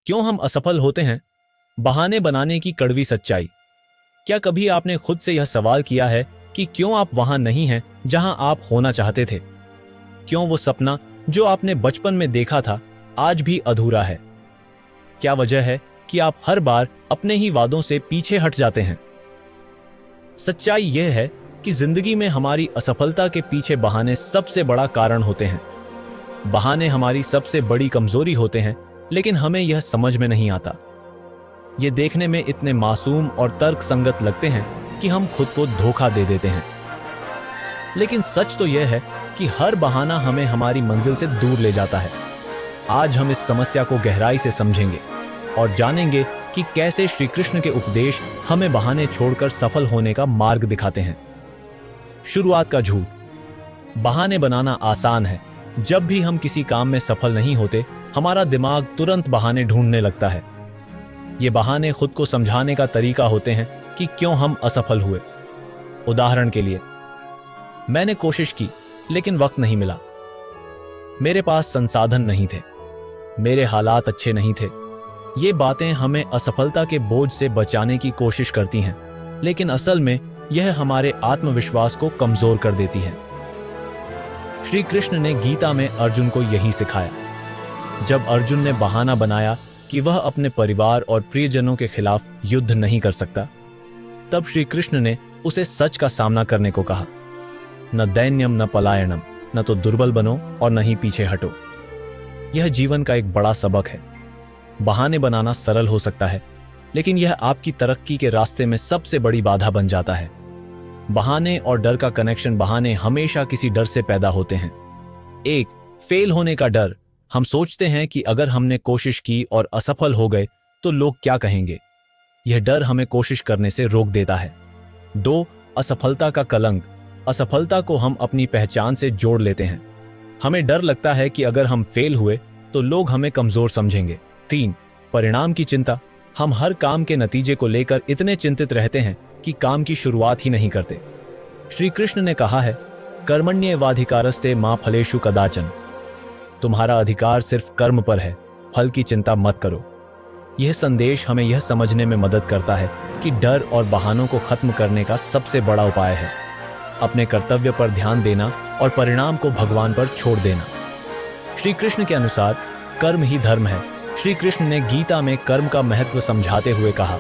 क्यों हम असफल होते हैं? बहाने बनाने की कड़वी सच्चाई। क्या कभी आपने खुद से यह सवाल किया है कि क्यों आप वहां नहीं हैं जहां आप होना चाहते थे? क्यों वो सपना जो आपने बचपन में देखा था आज भी अधूरा है? क्या वजह है कि आप हर बार अपने ही वादों से पीछे हट जाते हैं? सच्चाई यह है कि जिंदगी में हमारी असफलता के पीछे बहाने सबसे बड़ा कारण होते हैं। बहाने हमारी सबसे बड़ी कमजोरी होते हैं, लेकिन हमें यह समझ में नहीं आता। ये देखने में इतने मासूम और तर्कसंगत लगते हैं कि हम खुद को धोखा दे देते हैं। लेकिन सच तो यह है कि हर बहाना हमें हमारी मंजिल से दूर ले जाता है। आज हम इस समस्या को गहराई से समझेंगे और जानेंगे कि कैसे श्री कृष्ण के उपदेश हमें बहाने छोड़कर सफल होने का मार्ग दिखाते हैं। शुरुआत का झूठ। बहाने बनाना आसान है। जब भी हम किसी काम में सफल नहीं होते, हमारा दिमाग तुरंत बहाने ढूंढने लगता है। ये बहाने खुद को समझाने का तरीका होते हैं कि क्यों हम असफल हुए। उदाहरण के लिए, मैंने कोशिश की लेकिन वक्त नहीं मिला, मेरे पास संसाधन नहीं थे, मेरे हालात अच्छे नहीं थे। ये बातें हमें असफलता के बोझ से बचाने की कोशिश करती हैं, लेकिन असल में यह हमारे आत्मविश्वास को कमजोर कर देती है। श्री कृष्ण ने गीता में अर्जुन को यही सिखाया। जब अर्जुन ने बहाना बनाया कि वह अपने परिवार और प्रियजनों के खिलाफ युद्ध नहीं कर सकता, तब श्री कृष्ण ने उसे सच का सामना करने को कहा। न दैन्यम न पलायनम, न तो दुर्बल बनो और न ही पीछे हटो। यह जीवन का एक बड़ा सबक है। बहाने बनाना सरल हो सकता है, लेकिन यह आपकी तरक्की के रास्ते में सबसे बड़ी बाधा बन जाता है। बहाने और डर का कनेक्शन। बहाने हमेशा किसी डर से पैदा होते हैं। एक, फेल होने का डर। हम सोचते हैं कि अगर हमने कोशिश की और असफल हो गए तो लोग क्या कहेंगे। यह डर हमें कोशिश करने से रोक देता है। 2, असफलता का कलंक। असफलता को हम अपनी पहचान से जोड़ लेते हैं। हमें डर लगता है कि अगर हम फेल हुए तो लोग हमें कमजोर समझेंगे। 3, परिणाम की चिंता। हम हर काम के नतीजे को लेकर इतने चिंतित रहते हैं कि काम की शुरुआत ही नहीं करते। श्री कृष्ण ने कहा है, कर्मण्येवाधिकारस्ते मा फलेषु कदाचन। तुम्हारा अधिकार सिर्फ कर्म पर है, फल की चिंता मत करो। यह संदेश हमें यह समझने में मदद करता है कि डर और बहानों को खत्म करने का सबसे बड़ा उपाय है अपने कर्तव्य पर ध्यान देना और परिणाम को भगवान पर छोड़ देना। श्री कृष्ण के अनुसार कर्म ही धर्म है। श्री कृष्ण ने गीता में कर्म का महत्व समझाते हुए कहा,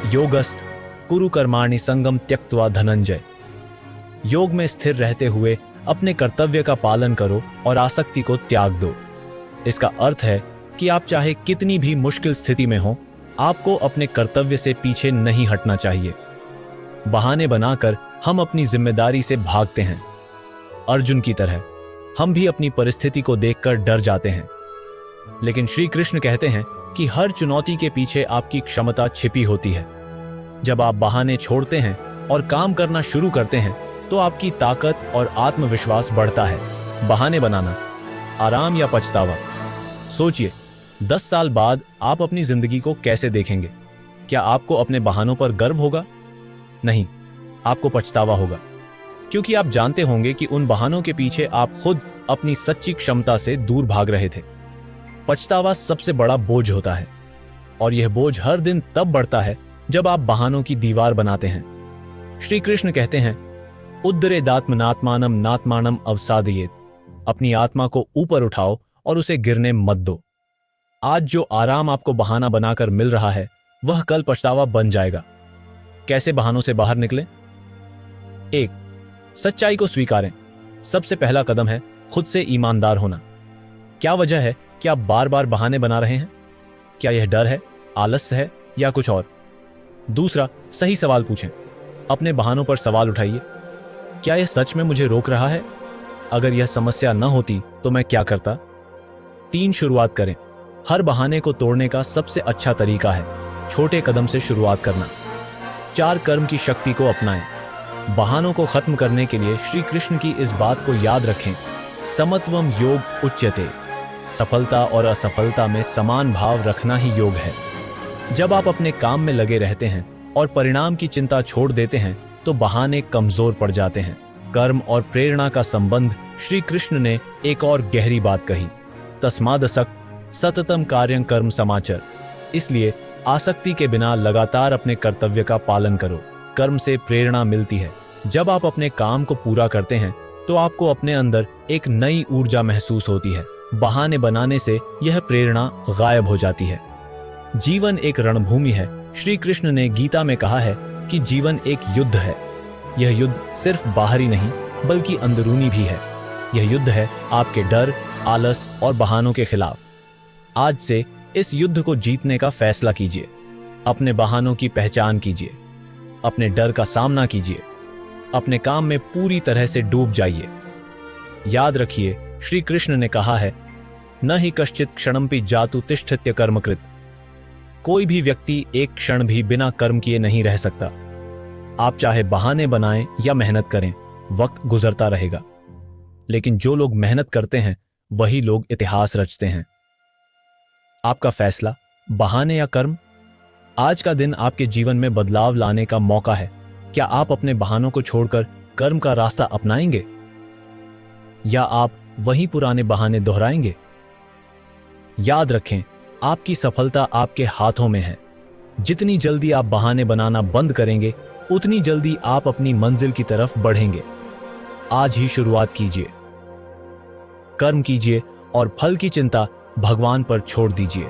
योगस्थ कुरु कर्माणि संगम त्यक्त्वा धनंजय। योग में स्थिर रहते हुए अपने कर्तव्य का पालन करो और आसक्ति को त्याग दो। इसका अर्थ है कि आप चाहे कितनी भी मुश्किल स्थिति में हो, आपको अपने कर्तव्य से पीछे नहीं हटना चाहिए। बहाने बनाकर हम अपनी जिम्मेदारी से भागते हैं। अर्जुन की तरह हम भी अपनी परिस्थिति को देखकर डर जाते हैं, लेकिन श्री कृष्ण कहते हैं कि हर चुनौती के पीछे आपकी क्षमता छिपी होती है। जब आप बहाने छोड़ते हैं और काम करना शुरू करते हैं तो आपकी ताकत और आत्मविश्वास बढ़ता है। बहाने बनाना, आराम या पछतावा। सोचिए, 10 साल बाद आप अपनी जिंदगी को कैसे देखेंगे? क्या आपको अपने बहानों पर गर्व होगा? नहीं, आपको पछतावा होगा, क्योंकि आप जानते होंगे कि उन बहानों के पीछे आप खुद अपनी सच्ची क्षमता से दूर भाग रहे थे। पछतावा सबसे बड़ा बोझ होता है, और यह बोझ हर दिन तब बढ़ता है जब आप बहानों की दीवार बनाते हैं। श्री कृष्ण कहते हैं, उद्धरेदात्मनात्मानम नात्मानम अवसादयेत। अपनी आत्मा को ऊपर उठाओ और उसे गिरने मत दो। आज जो आराम आपको बहाना बनाकर मिल रहा है, वह कल पछतावा बन जाएगा। कैसे बहानों से बाहर निकलें? 1, सच्चाई को स्वीकारें। सबसे पहला कदम है खुद से ईमानदार होना। क्या वजह है कि आप बार बार बहाने बना रहे हैं? क्या यह डर है, आलस्य है या कुछ और? दूसरा, सही सवाल पूछें। अपने बहानों पर सवाल उठाइए। क्या यह सच में मुझे रोक रहा है? अगर यह समस्या न होती तो मैं क्या करता? 3, शुरुआत करें। हर बहाने को तोड़ने का सबसे अच्छा तरीका है छोटे कदम से शुरुआत करना। 4, कर्म की शक्ति को अपनाएं। बहानों को खत्म करने के लिए श्री कृष्ण की इस बात को याद रखें, समत्वम योग उच्यते। सफलता और असफलता में समान भाव रखना ही योग है। जब आप अपने काम में लगे रहते हैं और परिणाम की चिंता छोड़ देते हैं तो बहाने कमजोर पड़ जाते हैं। कर्म और प्रेरणा का संबंध। श्री कृष्ण ने एक और गहरी बात कही, तस्मादसक्त सततम कार्यं कर्म समाचर। इसलिए आसक्ति के बिना लगातार अपने कर्तव्य का पालन करो। कर्म से प्रेरणा मिलती है। जब आप अपने काम को पूरा करते हैं तो आपको अपने अंदर एक नई ऊर्जा महसूस होती है। बहाने बनाने से यह प्रेरणा गायब हो जाती है। जीवन एक रणभूमि है। श्री कृष्ण ने गीता में कहा है कि जीवन एक युद्ध है। यह युद्ध सिर्फ बाहरी नहीं बल्कि अंदरूनी भी है। यह युद्ध है आपके डर, आलस और बहानों के खिलाफ। आज से इस युद्ध को जीतने का फैसला कीजिए। अपने बहानों की पहचान कीजिए, अपने डर का सामना कीजिए, अपने काम में पूरी तरह से डूब जाइए। याद रखिए, श्री कृष्ण ने कहा है, न ही कश्चित क्षणमपि जातु तिष्ठत्य कर्मकृत। कोई भी व्यक्ति एक क्षण भी बिना कर्म किए नहीं रह सकता। आप चाहे बहाने बनाएं या मेहनत करें, वक्त गुजरता रहेगा। लेकिन जो लोग मेहनत करते हैं वही लोग इतिहास रचते हैं। आपका फैसला, बहाने या कर्म? आज का दिन आपके जीवन में बदलाव लाने का मौका है। क्या आप अपने बहानों को छोड़कर कर्म का रास्ता अपनाएंगे या आप वही पुराने बहाने दोहराएंगे? याद रखें, आपकी सफलता आपके हाथों में है। जितनी जल्दी आप बहाने बनाना बंद करेंगे, उतनी जल्दी आप अपनी मंजिल की तरफ बढ़ेंगे। आज ही शुरुआत कीजिए, कर्म कीजिए और फल की चिंता भगवान पर छोड़ दीजिए।